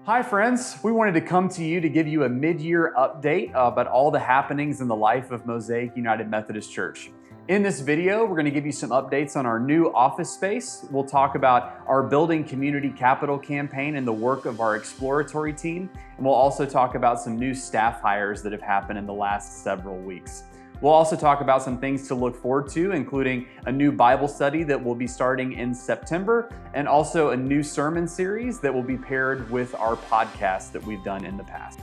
Hi friends, we wanted to come to you to give you a mid-year update about all the happenings in the life of Mosaic United Methodist Church. In this video, we're going to give you some updates on our new office space. We'll talk about our Building Community Capital campaign and the work of our exploratory team. And we'll also talk about some new staff hires that have happened in the last several weeks. We'll also talk about some things to look forward to, including a new Bible study that will be starting in September, and also a new sermon series that will be paired with our podcast that we've done in the past.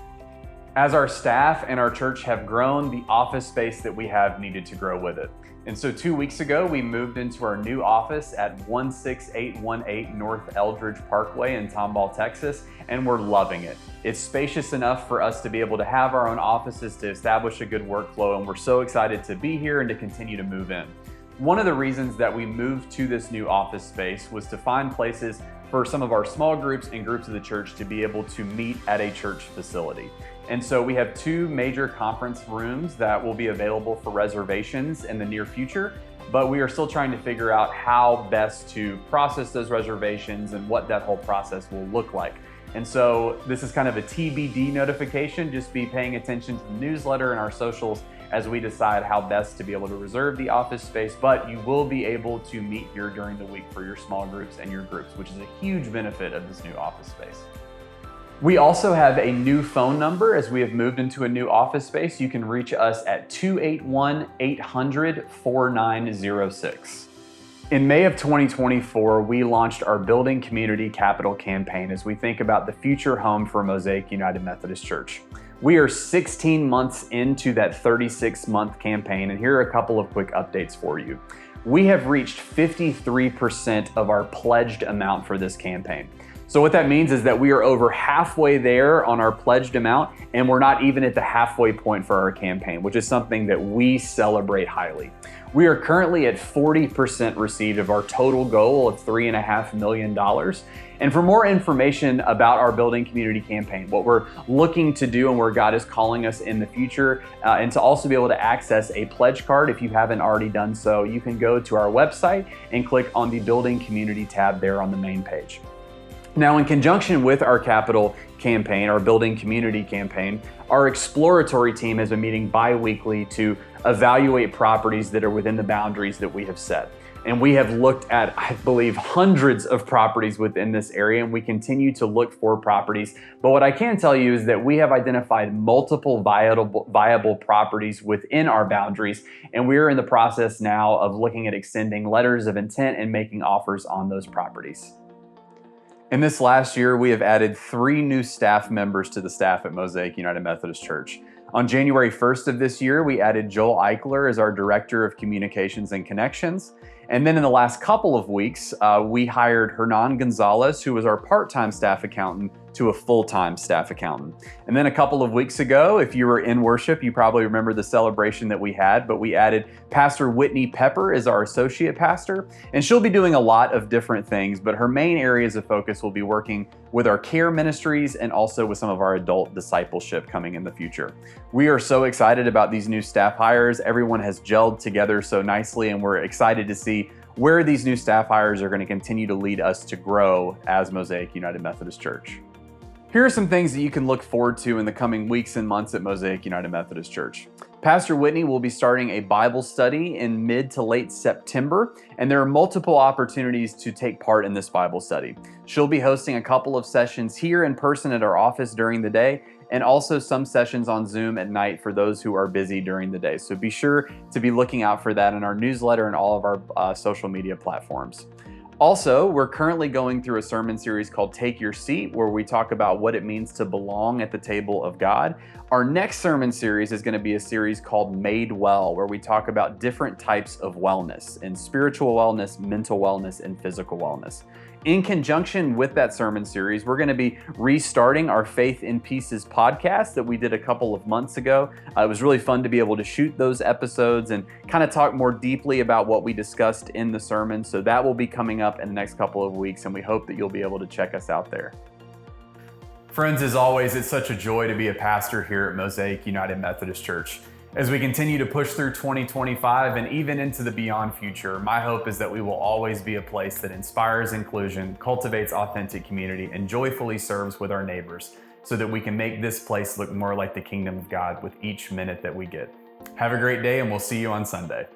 As our staff and our church have grown, the office space that we have needed to grow with it. And so 2 weeks ago, we moved into our new office at 16818 North Eldridge Parkway in Tomball, Texas, and we're loving it. It's spacious enough for us to be able to have our own offices to establish a good workflow, and we're so excited to be here and to continue to move in. One of the reasons that we moved to this new office space was to find places for some of our small groups and groups of the church to be able to meet at a church facility. And so we have two major conference rooms that will be available for reservations in the near future, but we are still trying to figure out how best to process those reservations and what that whole process will look like. And so this is kind of a TBD notification. Just be paying attention to the newsletter and our socials as we decide how best to be able to reserve the office space, but you will be able to meet here during the week for your small groups and your groups, which is a huge benefit of this new office space. We also have a new phone number as we have moved into a new office space. You can reach us at 281-800-4906. In May of 2024, we launched our Building Community Capital campaign as we think about the future home for Mosaic United Methodist Church. We are 16 months into that 36-month campaign, and here are a couple of quick updates for you. We have reached 53% of our pledged amount for this campaign. So what that means is that we are over halfway there on our pledged amount, and we're not even at the halfway point for our campaign, which is something that we celebrate highly. We are currently at 40% received of our total goal of $3.5 million. And for more information about our Building Community campaign, what we're looking to do and where God is calling us in the future, and to also be able to access a pledge card if you haven't already done so, you can go to our website and click on the Building Community tab there on the main page. Now, in conjunction with our capital campaign, our Building Community campaign, our exploratory team has been meeting bi-weekly to evaluate properties that are within the boundaries that we have set. And we have looked at, I believe, hundreds of properties within this area, and we continue to look for properties. But what I can tell you is that we have identified multiple viable properties within our boundaries, and we are in the process now of looking at extending letters of intent and making offers on those properties. In this last year, we have added 3 new staff members to the staff at Mosaic United Methodist Church. On January 1st of this year, we added Joel Eichler as our Director of Communications and Connections. And then in the last couple of weeks, we hired Hernan Gonzalez, who was our part-time staff accountant, to a full-time staff accountant. And then a couple of weeks ago, if you were in worship, you probably remember the celebration that we had, but we added Pastor Whitney Pepper as our associate pastor. And she'll be doing a lot of different things, but her main areas of focus will be working with our care ministries and also with some of our adult discipleship coming in the future. We are so excited about these new staff hires. Everyone has gelled together so nicely, and we're excited to see where these new staff hires are going to continue to lead us to grow as Mosaic United Methodist Church. Here are some things that you can look forward to in the coming weeks and months at Mosaic United Methodist Church. Pastor Whitney will be starting a Bible study in mid to late September, and there are multiple opportunities to take part in this Bible study. She'll be hosting a couple of sessions here in person at our office during the day, and also some sessions on Zoom at night for those who are busy during the day. So be sure to be looking out for that in our newsletter and all of our social media platforms. Also, we're currently going through a sermon series called Take Your Seat, where we talk about what it means to belong at the table of God. Our next sermon series is going to be a series called Made Well, where we talk about different types of wellness, and spiritual wellness, mental wellness, and physical wellness. In conjunction with that sermon series, we're going to be restarting our Faith in Pieces podcast that we did a couple of months ago. It was really fun to be able to shoot those episodes and kind of talk more deeply about what we discussed in the sermon. So that will be coming up in the next couple of weeks, and we hope that you'll be able to check us out there. Friends, as always, it's such a joy to be a pastor here at Mosaic United Methodist Church. As we continue to push through 2025 and even into the beyond future, my hope is that we will always be a place that inspires inclusion, cultivates authentic community, and joyfully serves with our neighbors so that we can make this place look more like the kingdom of God with each minute that we get. Have a great day, and we'll see you on Sunday.